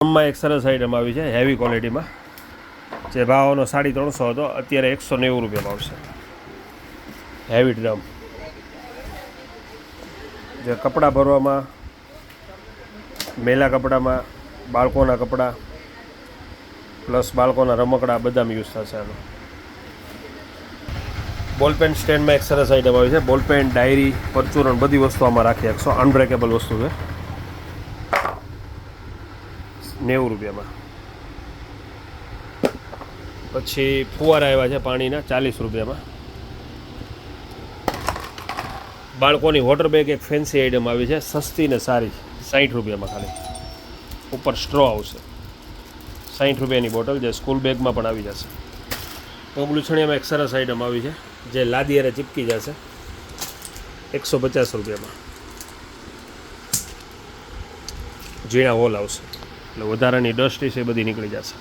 ડ્રમમાં એક સરસ આઈટમ આવી છે હેવી ક્વોલિટીમાં, જે ભાવનો 350 હતો, અત્યારે 190 રૂપિયા ભાવ છે. હેવી ડ્રમ જે કપડાં ભરવામાં, મેલા કપડામાં, બાળકોના કપડાં પ્લસ બાળકોના રમકડા બધામાં યુઝ થશે આનો. બોલપેન સ્ટેન્ડમાં એક સરસ આઈટમ આવી છે. બોલપેન, ડાયરી, પરચુરણ બધી વસ્તુ આમાં રાખી શકશો. અનબ્રેકેબલ વસ્તુ છે. 90 રૂપિયામાં. પછી ફુવારા આવ્યા છે પાણીના 40 રૂપિયામાં. બાળકોની વોટર બેગ એક ફેન્સી આઈટમ આવી છે, સસ્તી ને સારી, 60 રૂપિયામાં ખાલી. ઉપર સ્ટ્રો આવશે. 60 રૂપિયાની બોટલ, જે સ્કૂલ બેગમાં પણ આવી જશે. પગલુછણિયામાં એક સરસ આઈટમ આવી છે, જે લાદી હારે ચીપકી જશે, 150 રૂપિયામાં. ઝીણા હોલ આવશે એટલે વધારાની ડસ્ટ છે એ બધી નીકળી જશે.